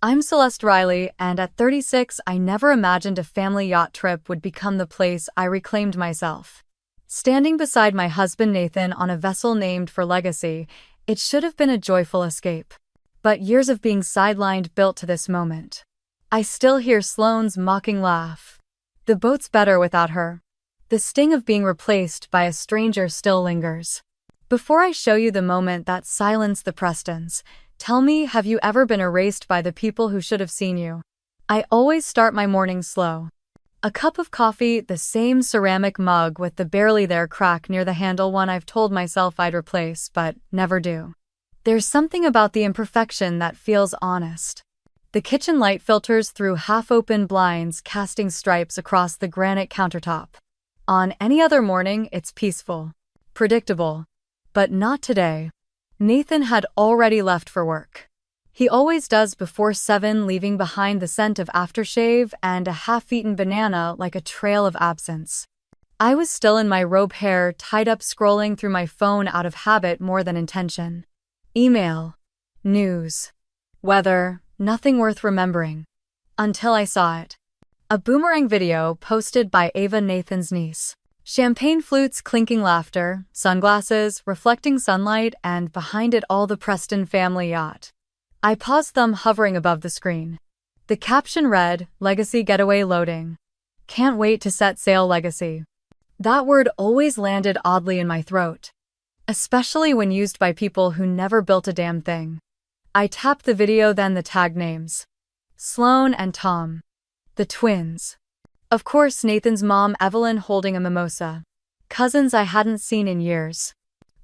I'm Celeste Riley, and at 36, I never imagined a family yacht trip would become the place I reclaimed myself. Standing beside my husband Nathan on a vessel named for legacy, it should have been a joyful escape. But years of being sidelined built to this moment. I still hear Sloane's mocking laugh. The boat's better without her. The sting of being replaced by a stranger still lingers. Before I show you the moment that silenced the Prestons, tell me, have you ever been erased by the people who should have seen you? I always start my morning slow. A cup of coffee, the same ceramic mug with the barely there crack near the handle, one I've told myself I'd replace, but never do. There's something about the imperfection that feels honest. The kitchen light filters through half-open blinds, casting stripes across the granite countertop. On any other morning, it's peaceful, predictable. But not today. Nathan had already left for work. He always does before 7, leaving behind the scent of aftershave and a half-eaten banana like a trail of absence. I was still in my robe, hair tied up, scrolling through my phone out of habit more than intention. Email, news, weather, nothing worth remembering. Until I saw it. A boomerang video posted by Ava, Nathan's niece. Champagne flutes, clinking laughter, sunglasses, reflecting sunlight, and behind it all the Preston family yacht. I paused, thumb hovering above the screen. The caption read, "Legacy getaway loading. Can't wait to set sail, Legacy." That word always landed oddly in my throat, especially when used by people who never built a damn thing. I tapped the video, then the tag names. Sloane and Tom. The twins. Of course, Nathan's mom, Evelyn, holding a mimosa. Cousins I hadn't seen in years.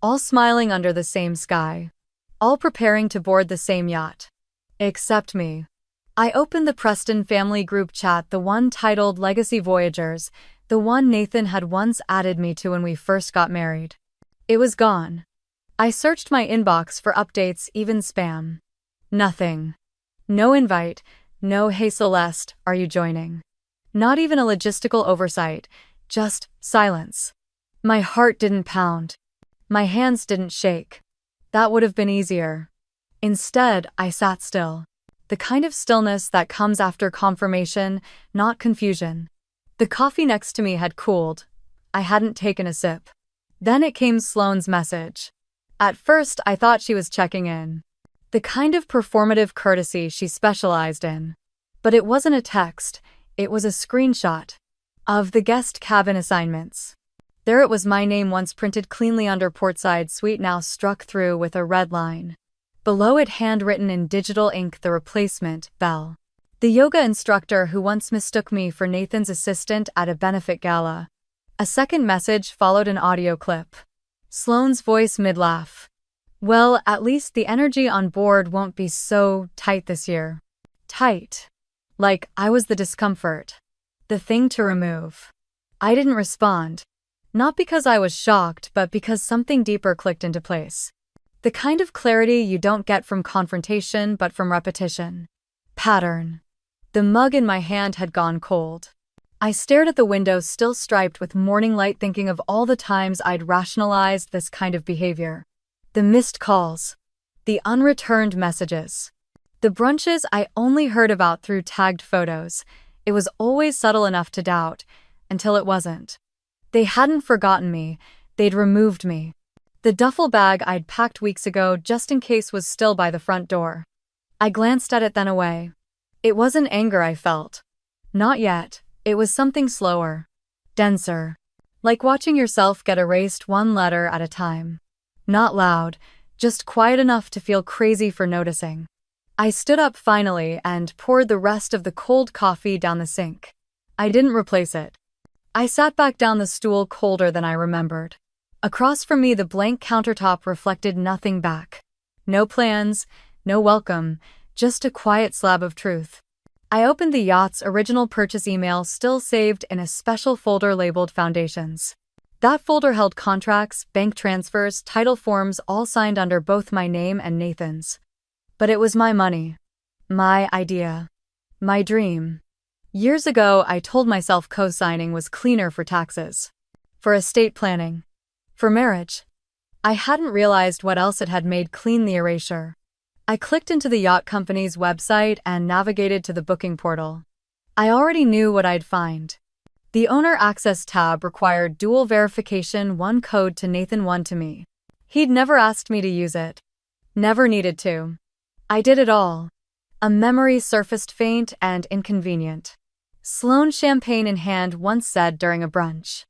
All smiling under the same sky. All preparing to board the same yacht. Except me. I opened the Preston family group chat, the one titled Legacy Voyagers, the one Nathan had once added me to when we first got married. It was gone. I searched my inbox for updates, even spam. Nothing. No invite, no "Hey Celeste, are you joining?" Not even a logistical oversight, just silence. My heart didn't pound. My hands didn't shake. That would have been easier. Instead, I sat still. The kind of stillness that comes after confirmation, not confusion. The coffee next to me had cooled. I hadn't taken a sip. Then it came, Sloane's message. At first, I thought she was checking in. The kind of performative courtesy she specialized in. But it wasn't a text. It was a screenshot of the guest cabin assignments. There it was, my name, once printed cleanly under portside suite, now struck through with a red line. Below it, handwritten in digital ink, the replacement, Belle. The yoga instructor who once mistook me for Nathan's assistant at a benefit gala. A second message followed, an audio clip. Sloane's voice mid-laugh. "Well, at least the energy on board won't be so tight this year." Tight. Like I was the discomfort. The thing to remove. I didn't respond. Not because I was shocked, but because something deeper clicked into place. The kind of clarity you don't get from confrontation, but from repetition. Pattern. The mug in my hand had gone cold. I stared at the window, still striped with morning light, thinking of all the times I'd rationalized this kind of behavior. The missed calls. The unreturned messages. The brunches I only heard about through tagged photos. It was always subtle enough to doubt, until it wasn't. They hadn't forgotten me, they'd removed me. The duffel bag I'd packed weeks ago just in case was still by the front door. I glanced at it, then away. It wasn't anger I felt. Not yet. It was something slower. Denser. Like watching yourself get erased one letter at a time. Not loud, just quiet enough to feel crazy for noticing. I stood up finally and poured the rest of the cold coffee down the sink. I didn't replace it. I sat back down the stool, colder than I remembered. Across from me, the blank countertop reflected nothing back. No plans, no welcome, just a quiet slab of truth. I opened the yacht's original purchase email, still saved in a special folder labeled Foundations. That folder held contracts, bank transfers, title forms, all signed under both my name and Nathan's. But it was my money. My idea. My dream. Years ago, I told myself co-signing was cleaner for taxes. For estate planning. For marriage. I hadn't realized what else it had made clean the erasure. I clicked into the yacht company's website and navigated to the booking portal. I already knew what I'd find. The Owner Access tab required dual verification, one code to Nathan, one to me. He'd never asked me to use it. Never needed to. I did it all. A memory surfaced faint and inconvenient. Sloane, champagne in hand, once said during a brunch.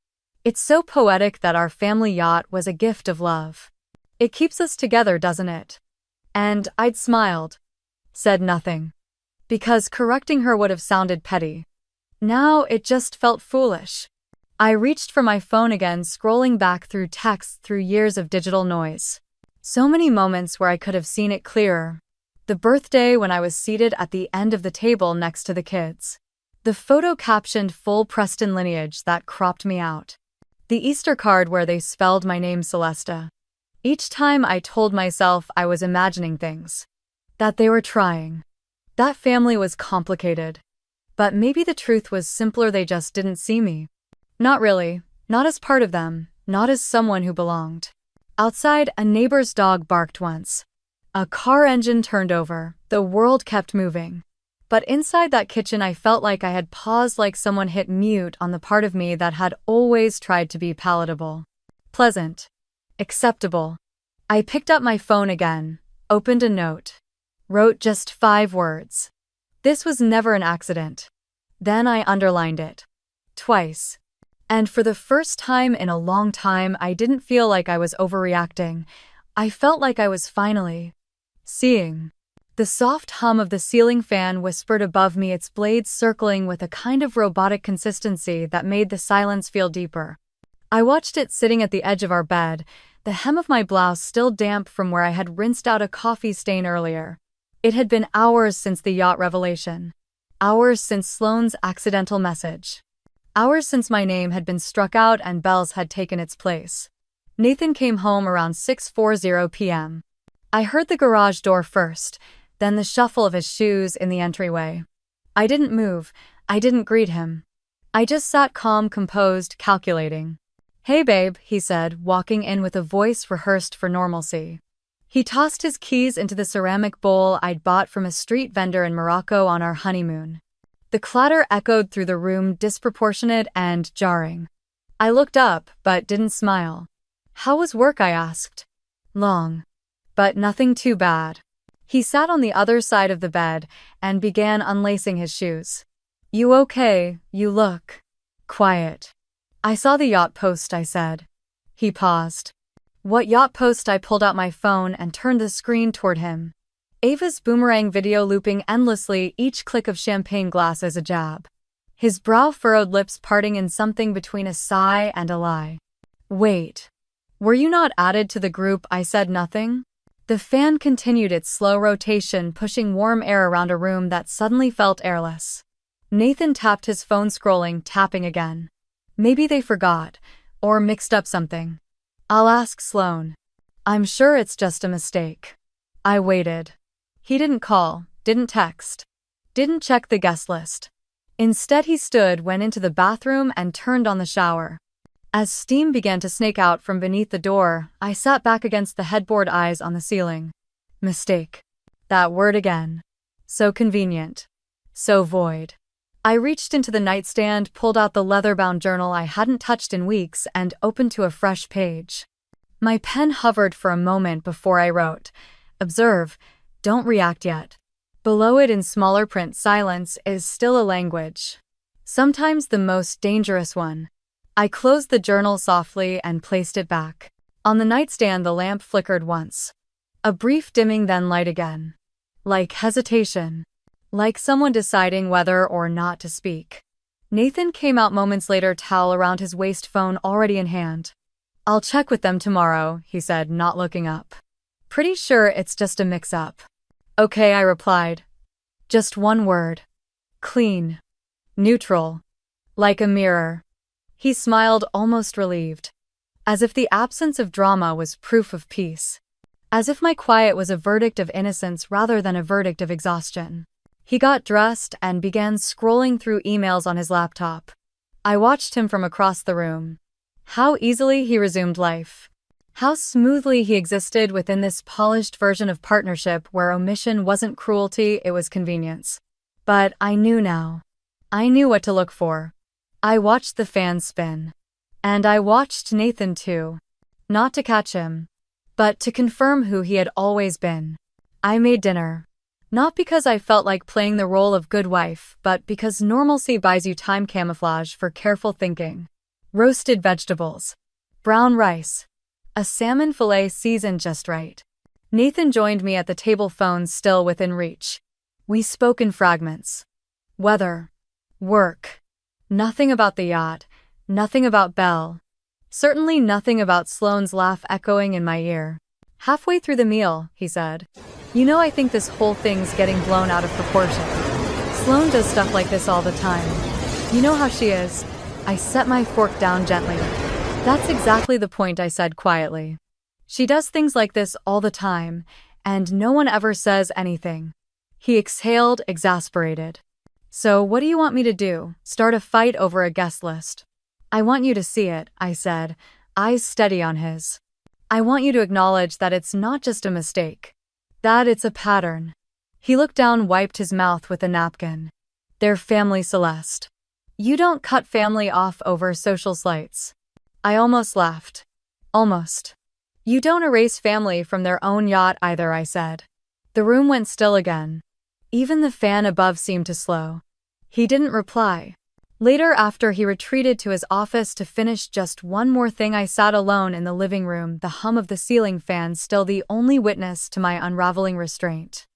It's so poetic that our family yacht was a gift of love. It keeps us together, doesn't it? And I'd smiled. Said nothing. Because correcting her would have sounded petty. Now it just felt foolish. I reached for my phone again, scrolling back through texts through years of digital noise. So many moments where I could have seen it clearer. The birthday when I was seated at the end of the table next to the kids. The photo captioned full Preston lineage that cropped me out. The Easter card where they spelled my name Celesta. Each time I told myself I was imagining things. That they were trying. That family was complicated. But maybe the truth was simpler, they just didn't see me. Not really. Not as part of them. Not as someone who belonged. Outside, a neighbor's dog barked once. A car engine turned over. The world kept moving. But inside that kitchen I felt like I had paused, like someone hit mute on the part of me that had always tried to be palatable. Pleasant. Acceptable. I picked up my phone again, opened a note. Wrote just 5 words. This was never an accident. Then I underlined it. Twice. And for the first time in a long time, I didn't feel like I was overreacting. I felt like I was finally seeing. The soft hum of the ceiling fan whispered above me, its blades circling with a kind of robotic consistency that made the silence feel deeper. I watched it sitting at the edge of our bed, the hem of my blouse still damp from where I had rinsed out a coffee stain earlier. It had been hours since the yacht revelation. Hours since Sloane's accidental message. Hours since my name had been struck out and Belle's had taken its place. Nathan came home around 6:40 p.m. I heard the garage door first, then the shuffle of his shoes in the entryway. I didn't move. I didn't greet him. I just sat calm, composed, calculating. "Hey babe," he said, walking in with a voice rehearsed for normalcy. He tossed his keys into the ceramic bowl I'd bought from a street vendor in Morocco on our honeymoon. The clatter echoed through the room, disproportionate and jarring. I looked up, but didn't smile. "How was work?" I asked. "Long. But nothing too bad." He sat on the other side of the bed and began unlacing his shoes. "You okay? You look quiet." "I saw the yacht post," I said. He paused. "What yacht post?" I pulled out my phone and turned the screen toward him. Ava's boomerang video looping endlessly, each click of champagne glasses a jab. His brow furrowed, lips parting in something between a sigh and a lie. "Wait. Were you not added to the group?" I said nothing. The fan continued its slow rotation, pushing warm air around a room that suddenly felt airless. Nathan tapped his phone, scrolling, tapping again. Maybe they forgot, or mixed up something. "I'll ask Sloane. I'm sure it's just a mistake." I waited. He didn't call, didn't text, didn't check the guest list. Instead he stood, went into the bathroom and turned on the shower. As steam began to snake out from beneath the door, I sat back against the headboard, eyes on the ceiling. Mistake. That word again. So convenient. So void. I reached into the nightstand, pulled out the leather-bound journal I hadn't touched in weeks, and opened to a fresh page. My pen hovered for a moment before I wrote, "Observe, don't react yet." Below it in smaller print, "Silence is still a language. Sometimes the most dangerous one." I closed the journal softly and placed it back. On the nightstand the lamp flickered once. A brief dimming, then light again. Like hesitation. Like someone deciding whether or not to speak. Nathan came out moments later, towel around his waist, phone already in hand. "I'll check with them tomorrow," he said, not looking up. "Pretty sure it's just a mix-up." "Okay," I replied. Just one word. Clean. Neutral. Like a mirror. He smiled, almost relieved. As if the absence of drama was proof of peace. As if my quiet was a verdict of innocence rather than a verdict of exhaustion. He got dressed and began scrolling through emails on his laptop. I watched him from across the room. How easily he resumed life. How smoothly he existed within this polished version of partnership where omission wasn't cruelty, it was convenience. But I knew now. I knew what to look for. I watched the fan spin. And I watched Nathan too. Not to catch him, but to confirm who he had always been. I made dinner. Not because I felt like playing the role of good wife, but because normalcy buys you time camouflage for careful thinking. Roasted vegetables. Brown rice. A salmon fillet seasoned just right. Nathan joined me at the table, phone still within reach. We spoke in fragments. Weather. Work. Nothing about the yacht. Nothing about Belle. Certainly nothing about Sloane's laugh echoing in my ear. Halfway through the meal, he said, "You know, I think this whole thing's getting blown out of proportion. Sloane does stuff like this all the time. You know how she is." I set my fork down gently. "That's exactly the point," I said quietly. "She does things like this all the time, and no one ever says anything." He exhaled, exasperated. "So what do you want me to do? Start a fight over a guest list?" "I want you to see it," I said, eyes steady on his. "I want you to acknowledge that it's not just a mistake. That it's a pattern." He looked down, wiped his mouth with a napkin. "They're family, Celeste. You don't cut family off over social slights." I almost laughed. "Almost. You don't erase family from their own yacht either," I said. The room went still again. Even the fan above seemed to slow. He didn't reply. Later, after he retreated to his office to finish just one more thing, I sat alone in the living room, the hum of the ceiling fan still the only witness to my unraveling restraint.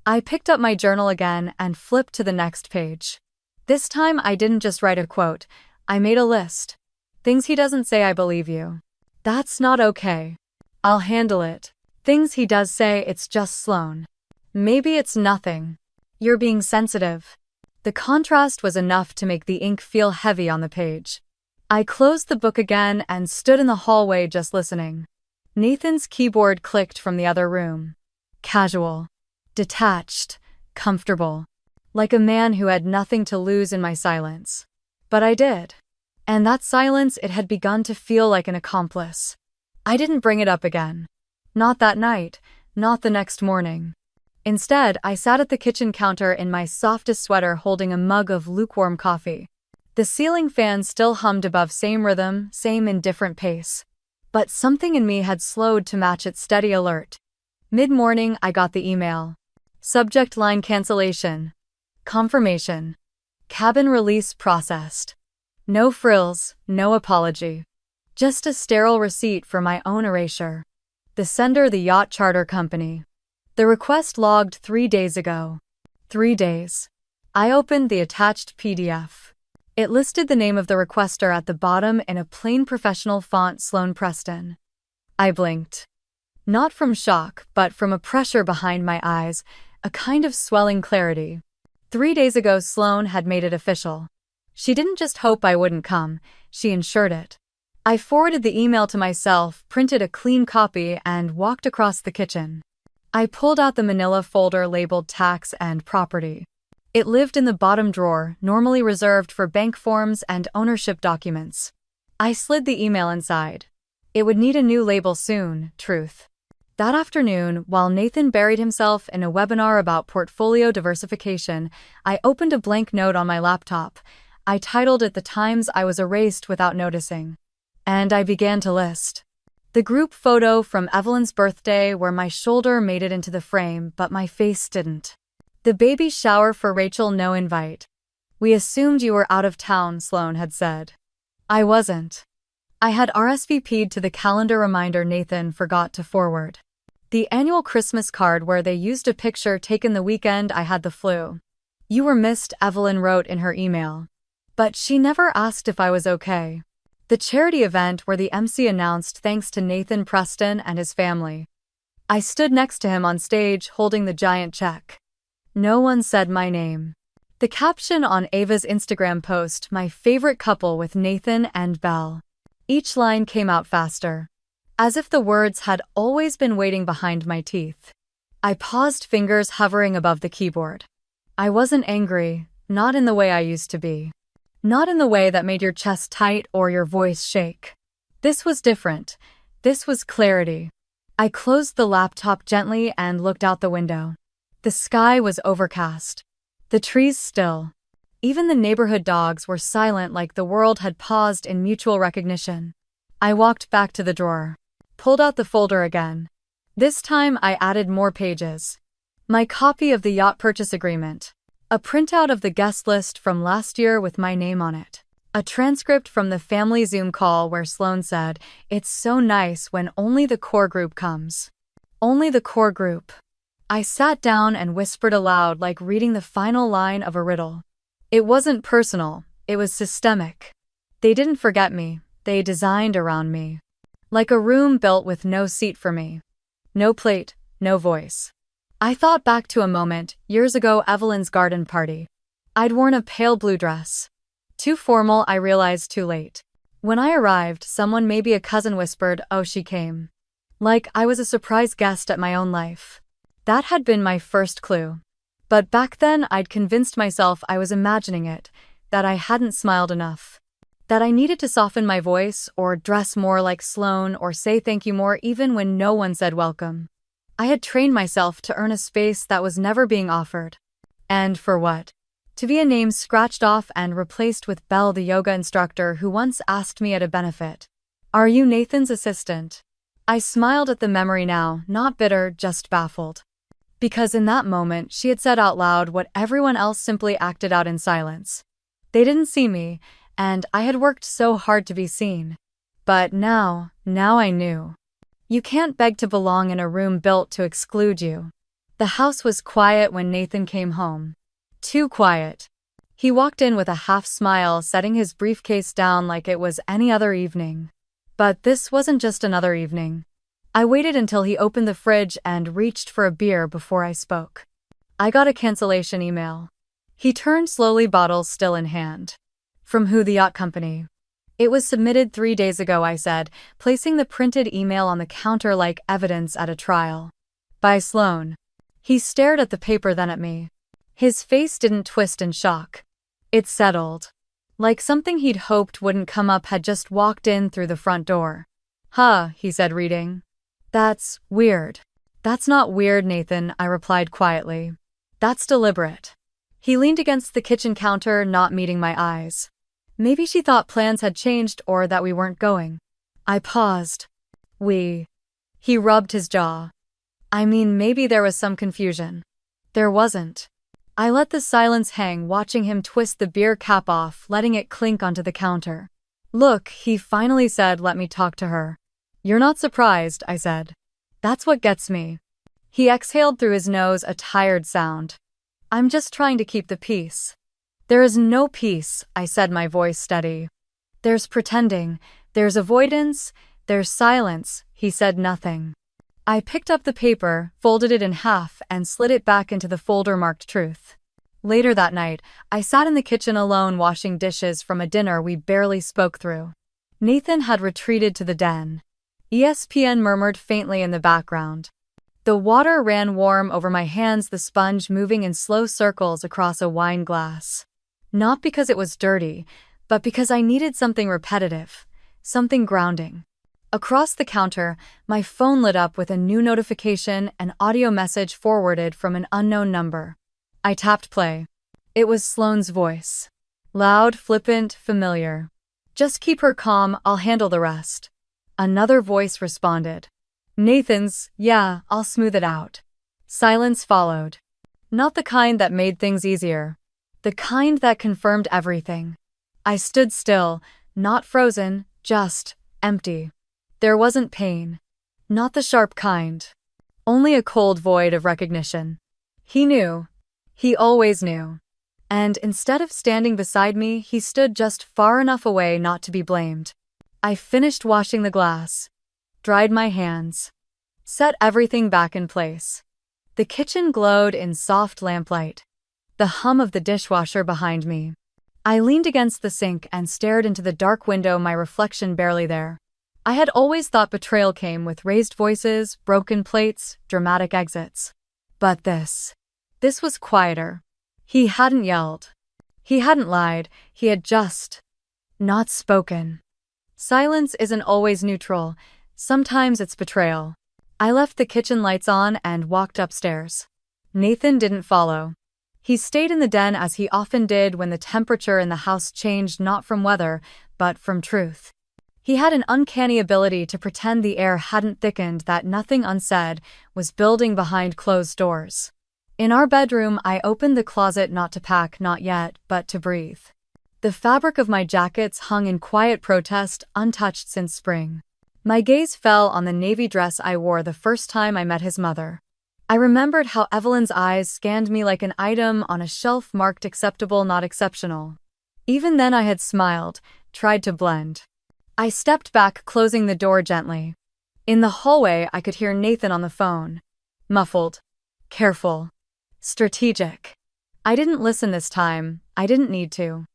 I picked up my journal again and flipped to the next page. This time I didn't just write a quote, I made a list. Things he doesn't say, I believe you. That's not okay. I'll handle it. Things he does say, it's just Sloane. Maybe it's nothing. You're being sensitive. The contrast was enough to make the ink feel heavy on the page. I closed the book again and stood in the hallway just listening. Nathan's keyboard clicked from the other room. Casual. Detached. Comfortable. Like a man who had nothing to lose in my silence. But I did. And that silence, it had begun to feel like an accomplice. I didn't bring it up again. Not that night, not the next morning. Instead, I sat at the kitchen counter in my softest sweater holding a mug of lukewarm coffee. The ceiling fan still hummed above, same rhythm, same indifferent pace. But something in me had slowed to match its steady alert. Mid-morning, I got the email. Subject line: cancellation. Confirmation. Cabin release processed. No frills, no apology. Just a sterile receipt for my own erasure. The sender: the Yacht Charter Company. The request logged 3 days ago. 3 days. I opened the attached PDF. It listed the name of the requester at the bottom in a plain professional font: Sloane Preston. I blinked. Not from shock, but from a pressure behind my eyes, a kind of swelling clarity. 3 days ago, Sloane had made it official. She didn't just hope I wouldn't come, she ensured it. I forwarded the email to myself, printed a clean copy, and walked across the kitchen. I pulled out the manila folder labeled tax and property. It lived in the bottom drawer, normally reserved for bank forms and ownership documents. I slid the email inside. It would need a new label soon: Truth. That afternoon, while Nathan buried himself in a webinar about portfolio diversification, I opened a blank note on my laptop. I titled it "The Times I Was Erased Without Noticing." And I began to list. The group photo from Evelyn's birthday, where my shoulder made it into the frame, but my face didn't. The baby shower for Rachel: no invite. "We assumed you were out of town," Sloane had said. I wasn't. I had RSVP'd to the calendar reminder Nathan forgot to forward. The annual Christmas card where they used a picture taken the weekend I had the flu. "You were missed," Evelyn wrote in her email. But she never asked if I was okay. The charity event where the MC announced thanks to Nathan Preston and his family. I stood next to him on stage holding the giant check. No one said my name. The caption on Ava's Instagram post: "My favorite couple with Nathan and Belle." Each line came out faster. As if the words had always been waiting behind my teeth. I paused, fingers hovering above the keyboard. I wasn't angry, not in the way I used to be. Not in the way that made your chest tight or your voice shake. This was different. This was clarity. I closed the laptop gently and looked out the window. The sky was overcast. The trees still. Even the neighborhood dogs were silent, like the world had paused in mutual recognition. I walked back to the drawer. Pulled out the folder again. This time I added more pages. My copy of the yacht purchase agreement. A printout of the guest list from last year with my name on it. A transcript from the family Zoom call where Sloan said, "It's so nice when only the core group comes." Only the core group. I sat down and whispered aloud, like reading the final line of a riddle. It wasn't personal, it was systemic. They didn't forget me, they designed around me. Like a room built with no seat for me. No plate, no voice. I thought back to a moment, years ago, Evelyn's garden party. I'd worn a pale blue dress. Too formal, I realized too late. When I arrived, someone, maybe a cousin, whispered, "Oh, she came." Like I was a surprise guest at my own life. That had been my first clue. But back then I'd convinced myself I was imagining it, that I hadn't smiled enough. That I needed to soften my voice, or dress more like Sloan, or say thank you more even when no one said welcome. I had trained myself to earn a space that was never being offered. And for what? To be a name scratched off and replaced with Belle, the yoga instructor who once asked me at a benefit, "Are you Nathan's assistant?" I smiled at the memory now, not bitter, just baffled. Because in that moment she had said out loud what everyone else simply acted out in silence. They didn't see me, and I had worked so hard to be seen. But now I knew. You can't beg to belong in a room built to exclude you. The house was quiet when Nathan came home. Too quiet. He walked in with a half smile, setting his briefcase down like it was any other evening. But this wasn't just another evening. I waited until he opened the fridge and reached for a beer before I spoke. I got a cancellation email. He turned slowly, bottle still in hand. From who? The yacht company. It was submitted 3 days ago, I said, placing the printed email on the counter like evidence at a trial. By Sloan. He stared at the paper, then at me. His face didn't twist in shock. It settled. Like something he'd hoped wouldn't come up had just walked in through the front door. "Huh," he said, reading. "That's weird." "That's not weird, Nathan," I replied quietly. "That's deliberate." He leaned against the kitchen counter, not meeting my eyes. Maybe she thought plans had changed or that we weren't going. I paused. "We." He rubbed his jaw. "I mean, maybe there was some confusion." There wasn't. I let the silence hang, watching him twist the beer cap off, letting it clink onto the counter. "Look," he finally said, "let me talk to her." "You're not surprised," I said. "That's what gets me." He exhaled through his nose, a tired sound. "I'm just trying to keep the peace." "There is no peace," I said, my voice steady. "There's pretending, there's avoidance, there's silence." He said nothing. I picked up the paper, folded it in half, and slid it back into the folder marked Truth. Later that night, I sat in the kitchen alone, washing dishes from a dinner we barely spoke through. Nathan had retreated to the den. ESPN murmured faintly in the background. The water ran warm over my hands, the sponge moving in slow circles across a wine glass. Not because it was dirty, but because I needed something repetitive, something grounding. Across the counter, my phone lit up with a new notification, an audio message forwarded from an unknown number. I tapped play. It was Sloane's voice. Loud, flippant, familiar. "Just keep her calm, I'll handle the rest." Another voice responded. Nathan's, "Yeah, I'll smooth it out." Silence followed. Not the kind that made things easier. The kind that confirmed everything. I stood still, not frozen, just empty. There wasn't pain. Not the sharp kind. Only a cold void of recognition. He knew. He always knew. And instead of standing beside me, he stood just far enough away not to be blamed. I finished washing the glass. Dried my hands. Set everything back in place. The kitchen glowed in soft lamplight. The hum of the dishwasher behind me. I leaned against the sink and stared into the dark window, my reflection barely there. I had always thought betrayal came with raised voices, broken plates, dramatic exits. But this was quieter. He hadn't yelled. He hadn't lied. He had just not spoken. Silence isn't always neutral. Sometimes it's betrayal. I left the kitchen lights on and walked upstairs. Nathan didn't follow. He stayed in the den as he often did when the temperature in the house changed not from weather, but from truth. He had an uncanny ability to pretend the air hadn't thickened, that nothing unsaid was building behind closed doors. In our bedroom, I opened the closet not to pack, not yet, but to breathe. The fabric of my jackets hung in quiet protest, untouched since spring. My gaze fell on the navy dress I wore the first time I met his mother. I remembered how Evelyn's eyes scanned me like an item on a shelf marked acceptable, not exceptional. Even then I had smiled, tried to blend. I stepped back, closing the door gently. In the hallway, I could hear Nathan on the phone. Muffled. Careful. Strategic. I didn't listen this time. I didn't need to.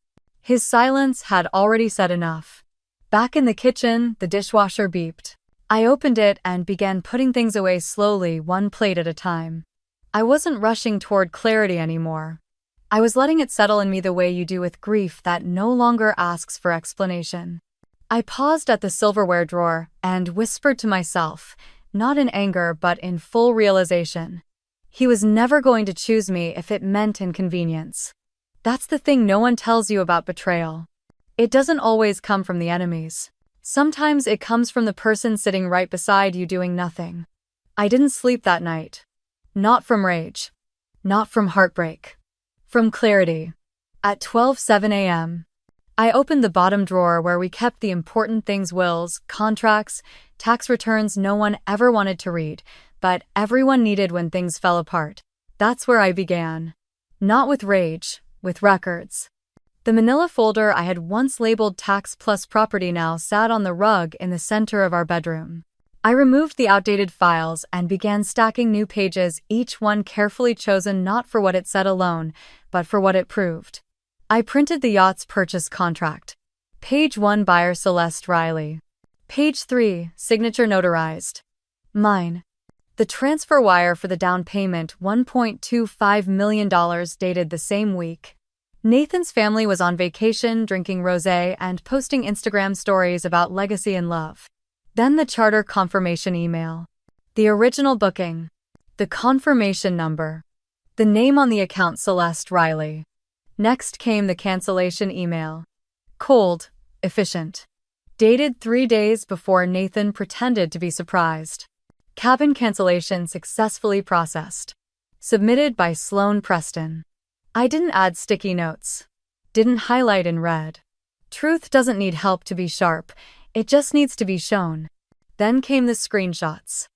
His silence had already said enough. Back in the kitchen, the dishwasher beeped. I opened it and began putting things away slowly, one plate at a time. I wasn't rushing toward clarity anymore. I was letting it settle in me the way you do with grief that no longer asks for explanation. I paused at the silverware drawer and whispered to myself, not in anger but in full realization. He was never going to choose me if it meant inconvenience. That's the thing no one tells you about betrayal. It doesn't always come from the enemies. Sometimes it comes from the person sitting right beside you doing nothing. I didn't sleep that night. Not from rage. Not from heartbreak. From clarity. At 12:07 a.m., I opened the bottom drawer where we kept the important things: wills, contracts, tax returns no one ever wanted to read, but everyone needed when things fell apart. That's where I began. Not with rage, with records. The manila folder I had once labeled tax plus property now sat on the rug in the center of our bedroom. I removed the outdated files and began stacking new pages, each one carefully chosen not for what it said alone, but for what it proved. I printed the yacht's purchase contract. Page 1, buyer Celeste Riley. Page 3, signature notarized. Mine. The transfer wire for the down payment, $1.25 million, dated the same week. Nathan's family was on vacation, drinking rosé and posting Instagram stories about legacy and love. Then the charter confirmation email. The original booking. The confirmation number. The name on the account, Celeste Riley. Next came the cancellation email. Cold, efficient. Dated 3 days before Nathan pretended to be surprised. Cabin cancellation successfully processed. Submitted by Sloan Preston. I didn't add sticky notes. Didn't highlight in red. Truth doesn't need help to be sharp, it just needs to be shown. Then came the screenshots.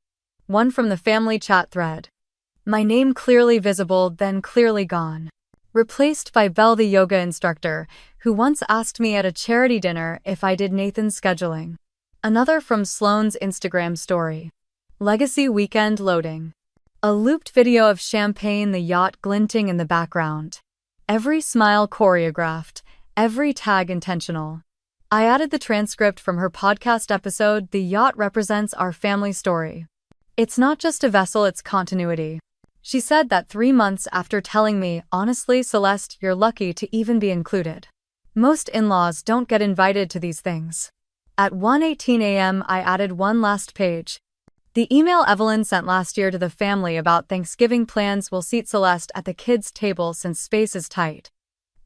One from the family chat thread. My name clearly visible, then clearly gone. Replaced by Belle, the yoga instructor, who once asked me at a charity dinner if I did Nathan's scheduling. Another from Sloan's Instagram story. Legacy weekend loading. A looped video of champagne, the yacht glinting in the background. Every smile choreographed, every tag intentional. I added the transcript from her podcast episode, The Yacht Represents Our Family Story. It's not just a vessel, it's continuity. She said that 3 months after telling me, honestly, Celeste, you're lucky to even be included. Most in-laws don't get invited to these things. At 1:18 a.m., I added one last page. The email Evelyn sent last year to the family about Thanksgiving plans will seat Celeste at the kids' table since space is tight.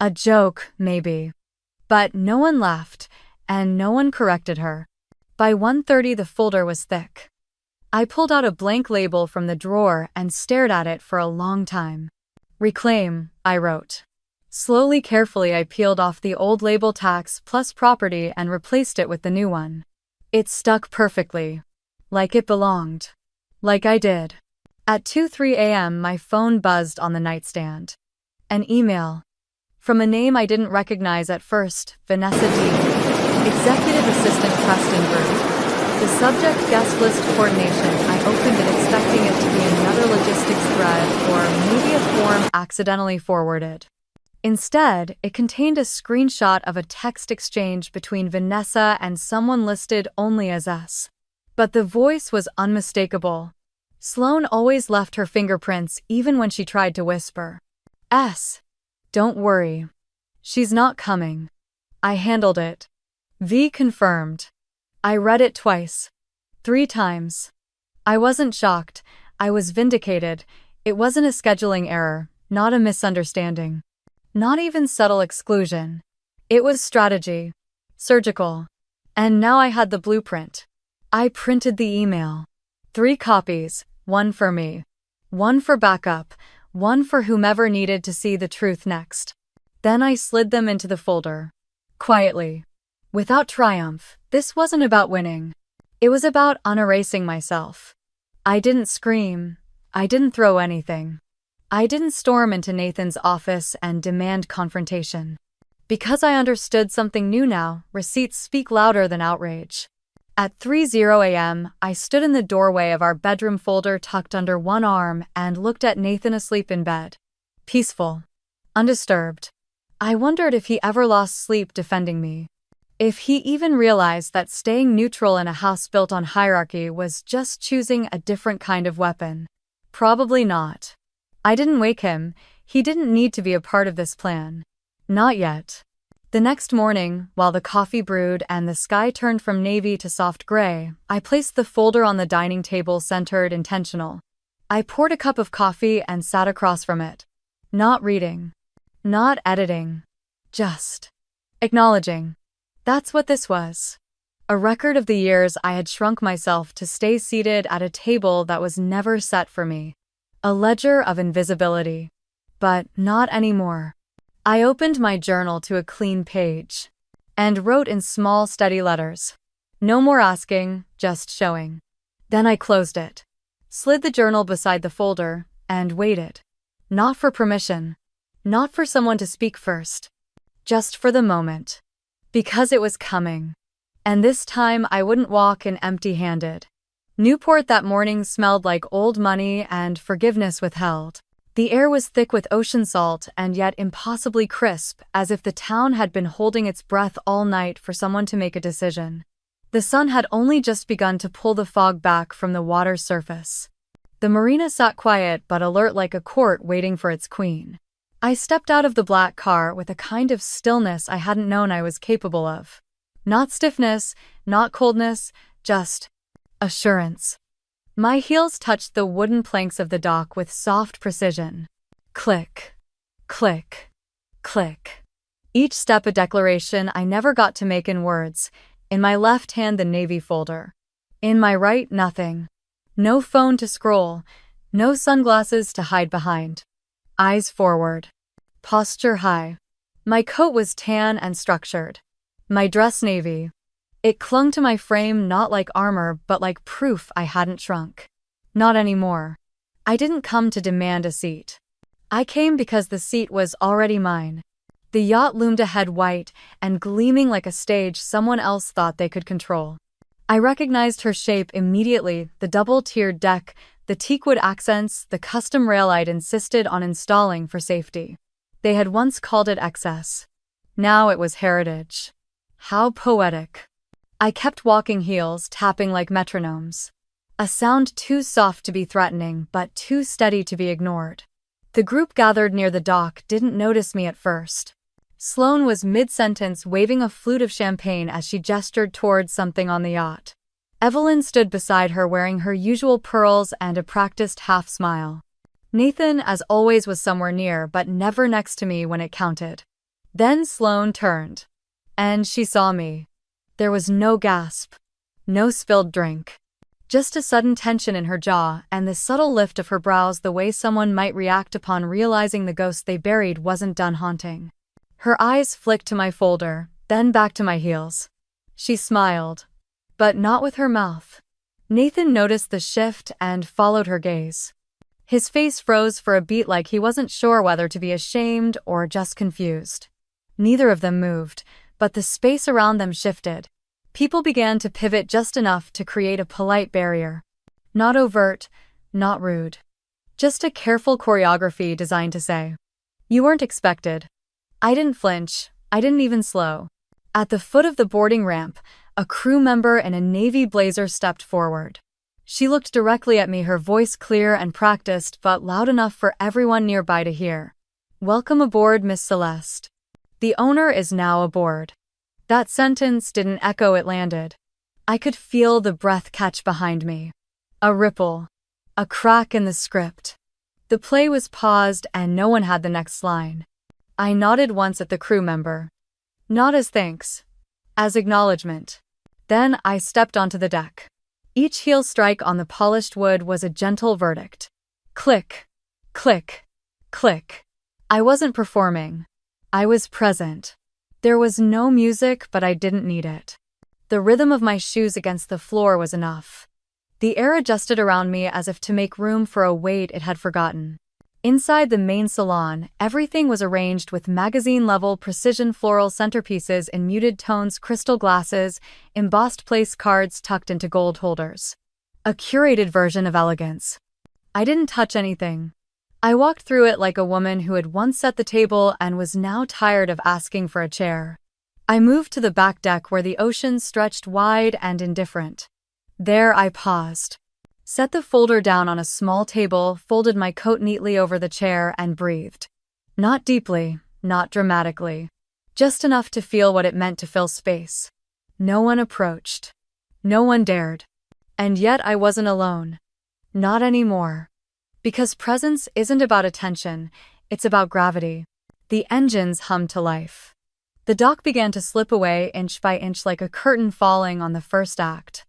A joke, maybe. But no one laughed, and no one corrected her. By 1:30 the folder was thick. I pulled out a blank label from the drawer and stared at it for a long time. Reclaim, I wrote. Slowly, carefully, I peeled off the old label, tax plus property, and replaced it with the new one. It stuck perfectly. Like it belonged. Like I did. At 2:03 a.m. my phone buzzed on the nightstand. An email. From a name I didn't recognize at first, Vanessa D. Executive Assistant Preston Group. The subject, guest list coordination. I opened it expecting it to be another logistics thread or maybe a form accidentally forwarded. Instead, it contained a screenshot of a text exchange between Vanessa and someone listed only as S. But the voice was unmistakable. Sloan always left her fingerprints even when she tried to whisper. S. Don't worry. She's not coming. I handled it. V confirmed. I read it twice. 3 times. I wasn't shocked. I was vindicated. It wasn't a scheduling error, not a misunderstanding. Not even subtle exclusion. It was strategy. Surgical. And now I had the blueprint. I printed the email. 3 copies, one for me. One for backup, one for whomever needed to see the truth next. Then I slid them into the folder. Quietly. Without triumph. This wasn't about winning. It was about unerasing myself. I didn't scream. I didn't throw anything. I didn't storm into Nathan's office and demand confrontation. Because I understood something new now, receipts speak louder than outrage. At 3:00 a.m., I stood in the doorway of our bedroom folder tucked under one arm and looked at Nathan asleep in bed. Peaceful. Undisturbed. I wondered if he ever lost sleep defending me. If he even realized that staying neutral in a house built on hierarchy was just choosing a different kind of weapon. Probably not. I didn't wake him. He didn't need to be a part of this plan. Not yet. The next morning, while the coffee brewed and the sky turned from navy to soft gray, I placed the folder on the dining table centered, intentional. I poured a cup of coffee and sat across from it. Not reading. Not editing. Just acknowledging. That's what this was. A record of the years I had shrunk myself to stay seated at a table that was never set for me. A ledger of invisibility. But not anymore. I opened my journal to a clean page. And wrote in small, steady letters. No more asking, just showing. Then I closed it. Slid the journal beside the folder, and waited. Not for permission. Not for someone to speak first. Just for the moment. Because it was coming. And this time I wouldn't walk in empty-handed. Newport that morning smelled like old money and forgiveness withheld. The air was thick with ocean salt and yet impossibly crisp, as if the town had been holding its breath all night for someone to make a decision. The sun had only just begun to pull the fog back from the water's surface. The marina sat quiet but alert like a court waiting for its queen. I stepped out of the black car with a kind of stillness I hadn't known I was capable of. Not stiffness, not coldness, just assurance. My heels touched the wooden planks of the dock with soft precision. Click, click, click. Each step a declaration I never got to make in words. In my left hand the navy folder. In my right nothing. No phone to scroll. No sunglasses to hide behind. Eyes forward. Posture high. My coat was tan and structured. My dress navy. It clung to my frame not like armor but like proof I hadn't shrunk. Not anymore. I didn't come to demand a seat. I came because the seat was already mine. The yacht loomed ahead white and gleaming like a stage someone else thought they could control. I recognized her shape immediately, the double-tiered deck, the teakwood accents, the custom rail I'd insisted on installing for safety. They had once called it excess. Now it was heritage. How poetic. I kept walking, heels tapping like metronomes. A sound too soft to be threatening, but too steady to be ignored. The group gathered near the dock didn't notice me at first. Sloane was mid-sentence waving a flute of champagne as she gestured towards something on the yacht. Evelyn stood beside her wearing her usual pearls and a practiced half-smile. Nathan, as always, was somewhere near but never next to me when it counted. Then Sloane turned. And she saw me. There was no gasp. No spilled drink. Just a sudden tension in her jaw and the subtle lift of her brows, the way someone might react upon realizing the ghost they buried wasn't done haunting. Her eyes flicked to my folder, then back to my heels. She smiled. But not with her mouth. Nathan noticed the shift and followed her gaze. His face froze for a beat like he wasn't sure whether to be ashamed or just confused. Neither of them moved, but the space around them shifted. People began to pivot just enough to create a polite barrier. Not overt, not rude. Just a careful choreography designed to say, "You weren't expected." I didn't flinch. I didn't even slow. At the foot of the boarding ramp, a crew member in a navy blazer stepped forward. She looked directly at me, her voice clear and practiced but loud enough for everyone nearby to hear. "Welcome aboard, Miss Celeste. The owner is now aboard." That sentence didn't echo, it landed. I could feel the breath catch behind me. A ripple. A crack in the script. The play was paused and no one had the next line. I nodded once at the crew member. Not as thanks. As acknowledgement. Then I stepped onto the deck. Each heel strike on the polished wood was a gentle verdict. Click. Click. Click. I wasn't performing. I was present. There was no music, but I didn't need it. The rhythm of my shoes against the floor was enough. The air adjusted around me as if to make room for a weight it had forgotten. Inside the main salon, everything was arranged with magazine-level precision floral centerpieces in muted tones, crystal glasses, embossed place cards tucked into gold holders. A curated version of elegance. I didn't touch anything. I walked through it like a woman who had once set the table and was now tired of asking for a chair. I moved to the back deck where the ocean stretched wide and indifferent. There I paused. Set the folder down on a small table, folded my coat neatly over the chair, and breathed. Not deeply, not dramatically. Just enough to feel what it meant to fill space. No one approached. No one dared. And yet I wasn't alone. Not anymore. Because presence isn't about attention, it's about gravity. The engines hummed to life. The dock began to slip away inch by inch like a curtain falling on the first act.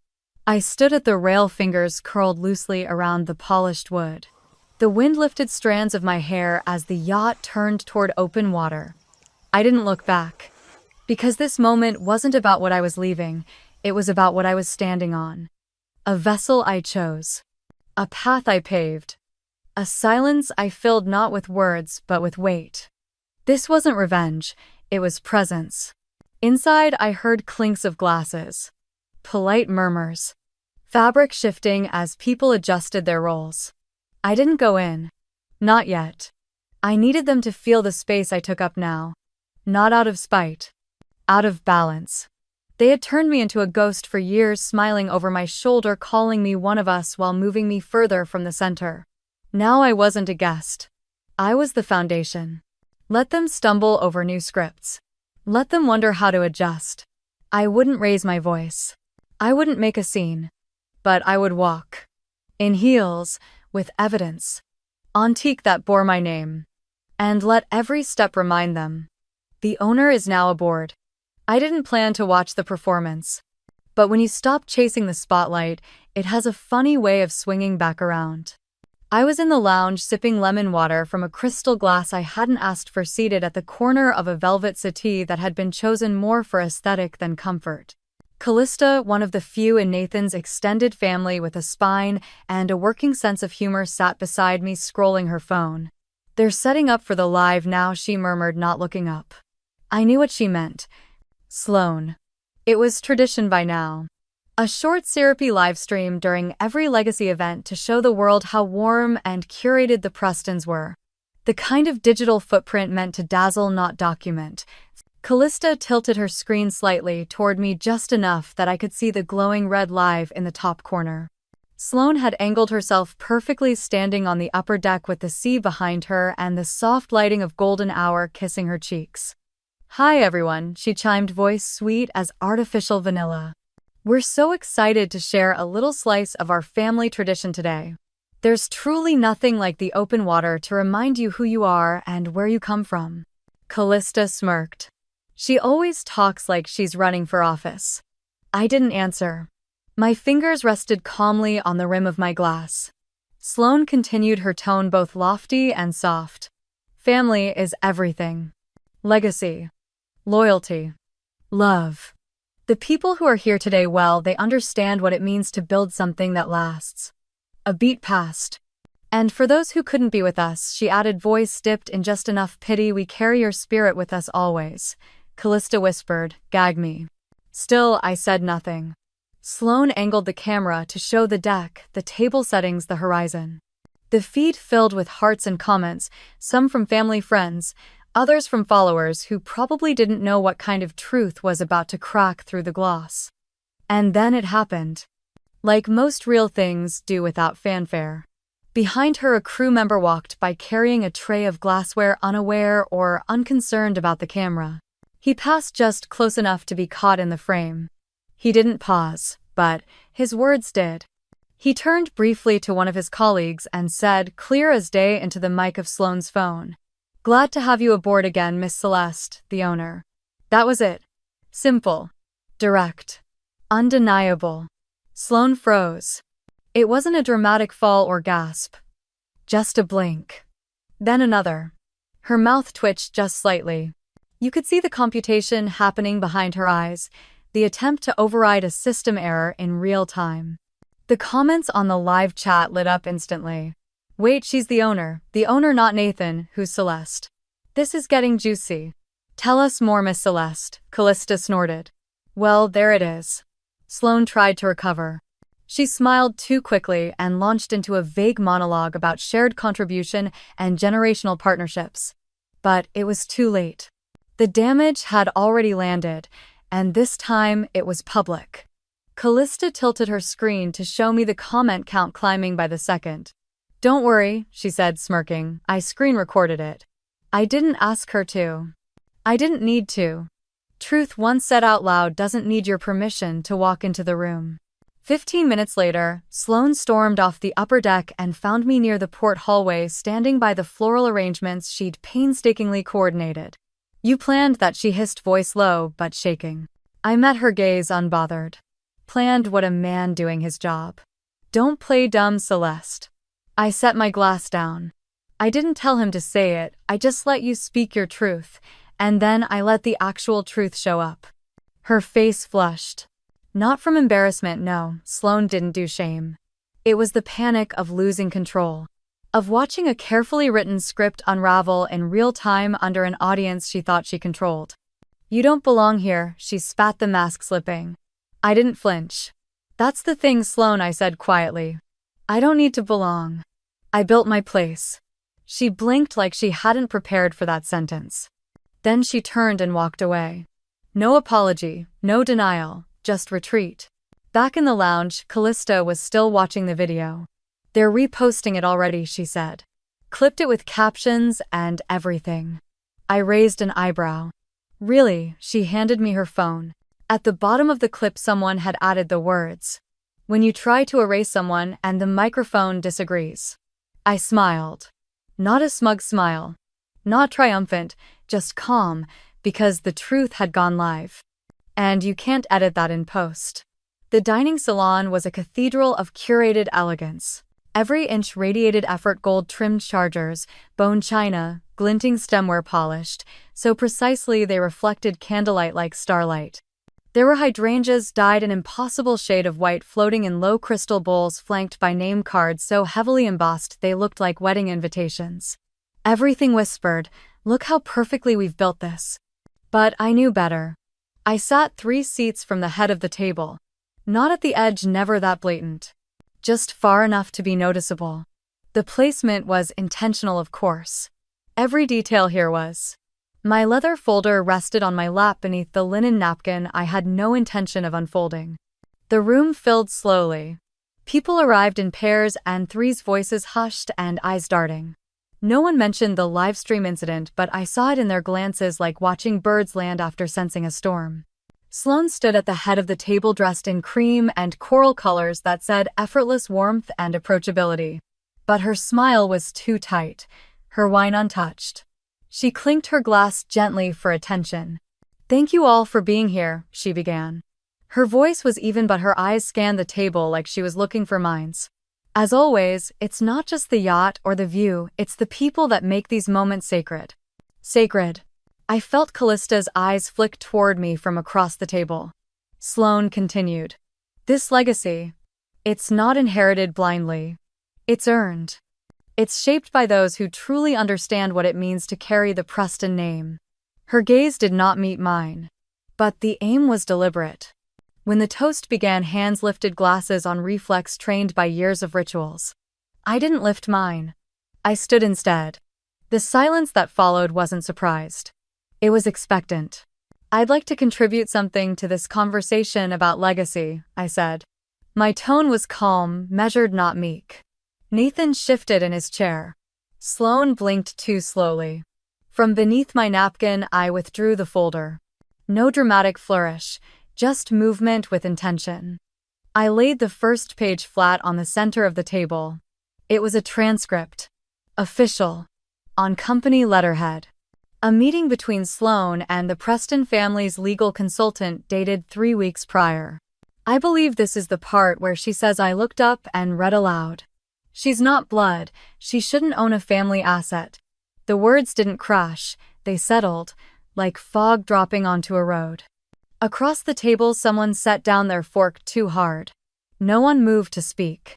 I stood at the rail, fingers curled loosely around the polished wood. The wind lifted strands of my hair as the yacht turned toward open water. I didn't look back. Because this moment wasn't about what I was leaving, it was about what I was standing on. A vessel I chose. A path I paved. A silence I filled not with words but with weight. This wasn't revenge, it was presence. Inside I heard clinks of glasses. Polite murmurs. Fabric shifting as people adjusted their roles. I didn't go in. Not yet. I needed them to feel the space I took up now. Not out of spite. Out of balance. They had turned me into a ghost for years, smiling over my shoulder, calling me one of us while moving me further from the center. Now I wasn't a guest. I was the foundation. Let them stumble over new scripts. Let them wonder how to adjust. I wouldn't raise my voice. I wouldn't make a scene. But I would walk. In heels, with evidence. Antique that bore my name. And let every step remind them. The owner is now aboard. I didn't plan to watch the performance. But when you stop chasing the spotlight, it has a funny way of swinging back around. I was in the lounge sipping lemon water from a crystal glass I hadn't asked for, seated at the corner of a velvet settee that had been chosen more for aesthetic than comfort. Callista, one of the few in Nathan's extended family with a spine and a working sense of humor, sat beside me, scrolling her phone. They're setting up for the live now, she murmured, not looking up. I knew what she meant. Sloane. It was tradition by now. A short syrupy livestream during every Legacy event to show the world how warm and curated the Prestons were. The kind of digital footprint meant to dazzle, not document. Callista tilted her screen slightly toward me, just enough that I could see the glowing red live in the top corner. Sloane had angled herself perfectly, standing on the upper deck with the sea behind her and the soft lighting of golden hour kissing her cheeks. Hi everyone, she chimed, voice sweet as artificial vanilla. We're so excited to share a little slice of our family tradition today. There's truly nothing like the open water to remind you who you are and where you come from. Callista smirked. She always talks like she's running for office. I didn't answer. My fingers rested calmly on the rim of my glass. Sloane continued, her tone both lofty and soft. Family is everything. Legacy. Loyalty. Love. The people who are here today, well, they understand what it means to build something that lasts. A beat passed. And for those who couldn't be with us, she added, voice dipped in just enough pity, we carry your spirit with us always. Callista whispered, gag me. Still, I said nothing. Sloane angled the camera to show the deck, the table settings, the horizon. The feed filled with hearts and comments, some from family friends, others from followers who probably didn't know what kind of truth was about to crack through the gloss. And then it happened. Like most real things do, without fanfare. Behind her, a crew member walked by carrying a tray of glassware, unaware or unconcerned about the camera. He passed just close enough to be caught in the frame. He didn't pause, but his words did. He turned briefly to one of his colleagues and said, clear as day, into the mic of Sloane's phone, "Glad to have you aboard again, Miss Celeste, the owner." That was it. Simple. Direct. Undeniable. Sloane froze. It wasn't a dramatic fall or gasp. Just a blink. Then another. Her mouth twitched just slightly. You could see the computation happening behind her eyes, the attempt to override a system error in real time. The comments on the live chat lit up instantly. Wait, she's the owner not Nathan, who's Celeste. This is getting juicy. Tell us more, Miss Celeste, Callista snorted. Well, there it is. Sloane tried to recover. She smiled too quickly and launched into a vague monologue about shared contribution and generational partnerships. But it was too late. The damage had already landed, and this time it was public. Callista tilted her screen to show me the comment count climbing by the second. Don't worry, she said, smirking. I screen recorded it. I didn't ask her to. I didn't need to. Truth once said out loud doesn't need your permission to walk into the room. 15 minutes later, Sloane stormed off the upper deck and found me near the port hallway, standing by the floral arrangements she'd painstakingly coordinated. You planned that, she hissed, voice low but shaking. I met her gaze, unbothered. Planned what a man doing his job. Don't play dumb, Celeste. I set my glass down. I didn't tell him to say it, I just let you speak your truth, and then I let the actual truth show up. Her face flushed. Not from embarrassment, no, Sloane didn't do shame. It was the panic of losing control. Of watching a carefully written script unravel in real time under an audience she thought she controlled. You don't belong here, she spat, the mask slipping. I didn't flinch. That's the thing, Sloane, I said quietly. I don't need to belong. I built my place. She blinked like she hadn't prepared for that sentence. Then she turned and walked away. No apology, no denial. Just retreat. Back in the lounge, Callista was still watching the video. They're reposting it already, she said. Clipped it with captions and everything. I raised an eyebrow. Really? She handed me her phone. At the bottom of the clip someone had added the words, "When you try to erase someone and the microphone disagrees." I smiled. Not a smug smile. Not triumphant, just calm, because the truth had gone live. And you can't edit that in post. The dining salon was a cathedral of curated elegance. Every inch radiated effort, gold-trimmed chargers, bone china, glinting stemware polished, so precisely they reflected candlelight like starlight. There were hydrangeas dyed an impossible shade of white floating in low crystal bowls flanked by name cards so heavily embossed they looked like wedding invitations. Everything whispered, "Look how perfectly we've built this." But I knew better. I sat 3 seats from the head of the table. Not at the edge, never that blatant. Just far enough to be noticeable. The placement was intentional, of course. Every detail here was. My leather folder rested on my lap beneath the linen napkin I had no intention of unfolding. The room filled slowly. People arrived in pairs and threes, voices hushed and eyes darting. No one mentioned the livestream incident, but I saw it in their glances, like watching birds land after sensing a storm. Sloane stood at the head of the table, dressed in cream and coral colors that said effortless warmth and approachability. But her smile was too tight, her wine untouched. She clinked her glass gently for attention. "Thank you all for being here," she began. Her voice was even, but her eyes scanned the table like she was looking for mines. As always, it's not just the yacht or the view, it's the people that make these moments sacred. Sacred. I felt Callista's eyes flick toward me from across the table. Sloane continued. This legacy, it's not inherited blindly. It's earned. It's shaped by those who truly understand what it means to carry the Preston name. Her gaze did not meet mine. But the aim was deliberate. When the toast began, hands lifted, glasses on reflex trained by years of rituals. I didn't lift mine. I stood instead. The silence that followed wasn't surprised. It was expectant. I'd like to contribute something to this conversation about legacy, I said. My tone was calm, measured, not meek. Nathan shifted in his chair. Sloane blinked too slowly. From beneath my napkin, I withdrew the folder. No dramatic flourish. Just movement with intention. I laid the first page flat on the center of the table. It was a transcript. Official. On company letterhead. A meeting between Sloane and the Preston family's legal consultant dated 3 weeks prior. I believe this is the part where she says I looked up and read aloud. She's not blood, she shouldn't own a family asset. The words didn't crash, they settled, like fog dropping onto a road. Across the table someone set down their fork too hard. No one moved to speak.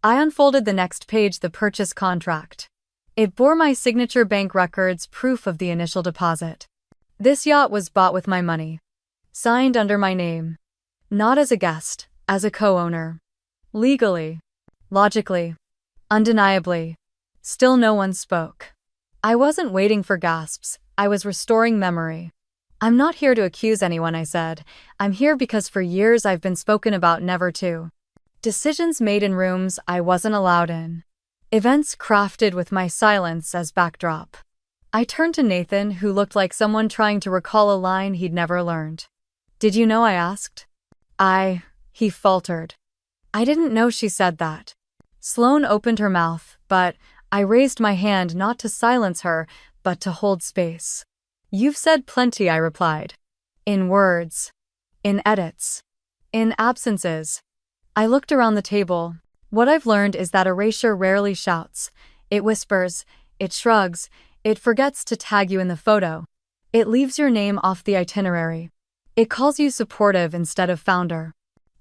I unfolded the next page, the purchase contract. It bore my signature, bank records, proof of the initial deposit. This yacht was bought with my money. Signed under my name. Not as a guest, as a co-owner. Legally. Logically. Undeniably. Still no one spoke. I wasn't waiting for gasps, I was restoring memory. I'm not here to accuse anyone, I said. I'm here because for years I've been spoken about never to. Decisions made in rooms I wasn't allowed in. Events crafted with my silence as backdrop. I turned to Nathan, who looked like someone trying to recall a line he'd never learned. Did you know? I asked. He faltered. I didn't know she said that. Sloane opened her mouth, but I raised my hand not to silence her, but to hold space. You've said plenty, I replied. In words. In edits. In absences. I looked around the table. What I've learned is that erasure rarely shouts. It whispers, it shrugs, it forgets to tag you in the photo. It leaves your name off the itinerary. It calls you supportive instead of founder.